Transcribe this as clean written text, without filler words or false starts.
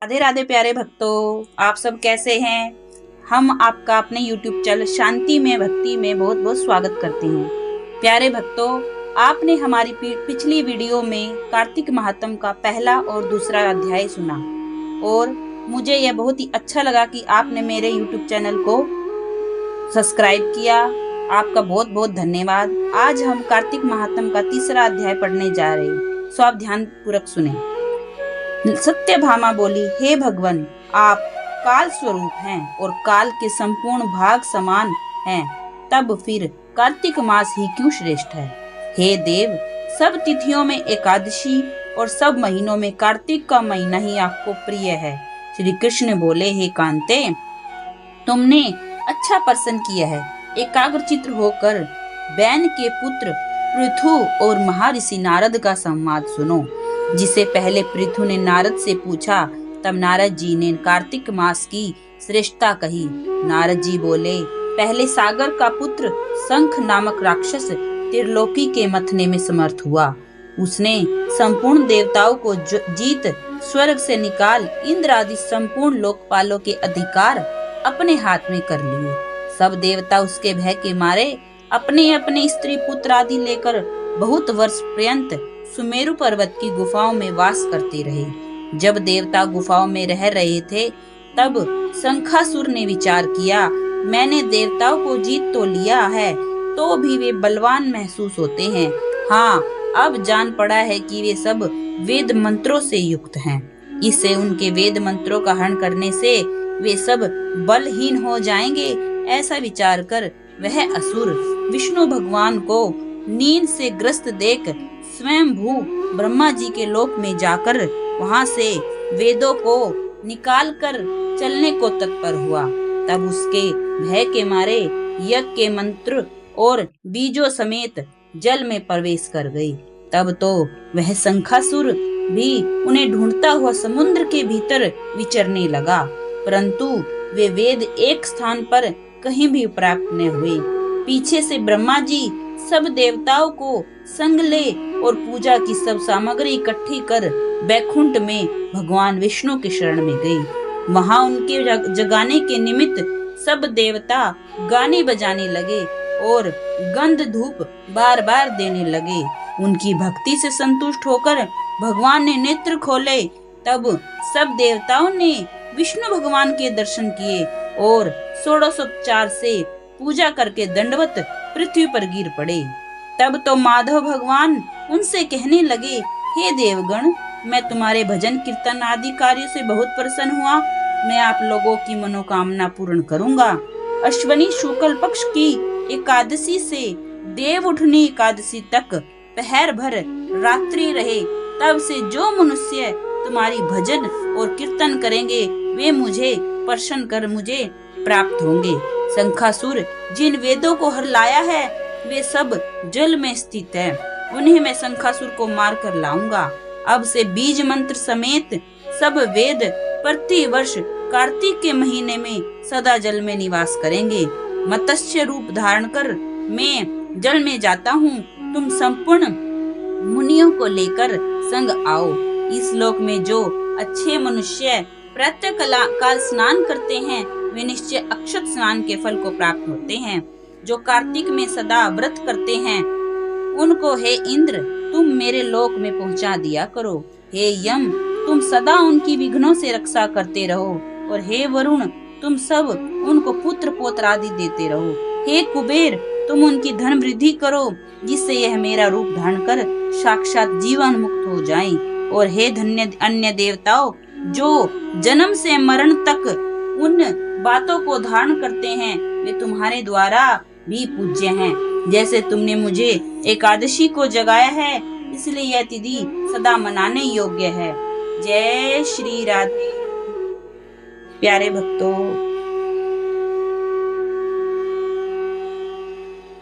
राधे राधे प्यारे भक्तों, आप सब कैसे हैं। हम आपका अपने YouTube चैनल शांति में भक्ति में बहुत बहुत स्वागत करते हैं। प्यारे भक्तों, आपने हमारी पिछली वीडियो में कार्तिक महात्म का पहला और दूसरा अध्याय सुना और मुझे यह बहुत ही अच्छा लगा कि आपने मेरे YouTube चैनल को सब्सक्राइब किया। आपका बहुत बहुत धन्यवाद। आज हम कार्तिक महात्म का तीसरा अध्याय पढ़ने जा रहे हैं, सो आप ध्यान पूर्वक सुने। सत्यभामा बोली, हे भगवान, आप काल स्वरूप हैं और काल के संपूर्ण भाग समान हैं, तब फिर कार्तिक मास ही क्यों श्रेष्ठ है। हे देव, सब तिथियों में एकादशी और सब महीनों में कार्तिक का महीना ही आपको प्रिय है। श्री कृष्ण बोले, हे कांते, तुमने अच्छा प्रश्न किया है। एकाग्रचित्त होकर बैन के पुत्र पृथु और महर्षि नारद का संवाद सुनो। जिसे पहले पृथु ने नारद से पूछा, तब नारद जी ने कार्तिक मास की श्रेष्ठता कही। नारद जी बोले, पहले सागर का पुत्र शंख नामक राक्षस त्रिलोकी के मथने में समर्थ हुआ। उसने संपूर्ण देवताओं को जीत स्वर्ग से निकाल इंद्र आदि संपूर्ण लोकपालों के अधिकार अपने हाथ में कर लिए। सब देवता उसके भय के मारे अपने अपने स्त्री पुत्र आदि लेकर बहुत वर्ष पर्यंत सुमेरु पर्वत की गुफाओं में वास करते रहे। जब देवता गुफाओं में रह रहे थे, तब शंखासुर ने विचार किया, मैंने देवताओं को जीत तो लिया है, तो भी वे बलवान महसूस होते हैं। हाँ, अब जान पड़ा है कि वे सब वेद मंत्रों से युक्त हैं। इससे उनके वेद मंत्रों का हरण करने से वे सब बलहीन हो जाएंगे। ऐसा विचार कर वह असुर विष्णु भगवान को नींद से ग्रस्त देख स्वयं भू ब्रह्मा जी के लोक में जाकर वहां से वेदों को निकाल कर चलने को तत्पर हुआ। तब उसके भय के मारे यज्ञ के मंत्र और बीजों समेत जल में प्रवेश कर गई। तब तो वह शंखासुर भी उन्हें ढूंढता हुआ समुद्र के भीतर विचरने लगा, परंतु वे वेद एक स्थान पर कहीं भी प्राप्त न हुए। पीछे से ब्रह्मा जी सब देवताओं को संग ले और पूजा की सब सामग्री इकट्ठी कर बैकुंठ में भगवान विष्णु के शरण में गई। वहां उनके जगाने के निमित्त सब देवता गाने बजाने लगे और गंध धूप बार बार देने लगे। उनकी भक्ति से संतुष्ट होकर भगवान ने नेत्र खोले। तब सब देवताओं ने विष्णु भगवान के दर्शन किए और षोडशोपचार से पूजा करके दंडवत पृथ्वी पर गिर पड़े। तब तो माधव भगवान उनसे कहने लगे, हे देवगण, मैं तुम्हारे भजन कीर्तन आदि कार्य से बहुत प्रसन्न हुआ। मैं आप लोगों की मनोकामना पूर्ण करूंगा। अश्वनी शुक्ल पक्ष की एकादशी से देव उठनी एकादशी तक पहर भर रात्रि रहे। तब से जो मनुष्य तुम्हारी भजन और कीर्तन करेंगे, वे मुझे प्रसन्न कर मुझे प्राप्त होंगे। शंखासुर जिन वेदों को हर लाया है, वे सब जल में स्थित है। उन्हें मैं शंखासुर को मार कर लाऊंगा। अब से बीज मंत्र समेत सब वेद प्रति वर्ष कार्तिक के महीने में सदा जल में निवास करेंगे। मत्स्य रूप धारण कर मैं जल में जाता हूँ। तुम संपूर्ण मुनियों को लेकर संग आओ। इस लोक में जो अच्छे मनुष्य प्रातः काल स्नान करते हैं, वे निश्चय अक्षत स्नान के फल को प्राप्त होते हैं। जो कार्तिक में सदा व्रत करते हैं, उनको हे इंद्र, तुम मेरे लोक में पहुंचा दिया करो। हे यम, तुम सदा उनकी विघ्नों से रक्षा करते रहो। और हे वरुण, तुम सब उनको पुत्र पौत्र आदि देते रहो। हे कुबेर, तुम उनकी धन वृद्धि करो, जिससे यह मेरा रूप धारण कर साक्षात जीवन मुक्त हो जाएं। और हे धन्य अन्य देवताओं, जो जन्म से मरण तक उन बातों को धारण करते हैं, वे तुम्हारे द्वारा भी पूज्य हैं। जैसे तुमने मुझे एकादशी को जगाया है, इसलिए यह तिथि सदा मनाने योग्य है। जय श्री राधे। प्यारे भक्तों,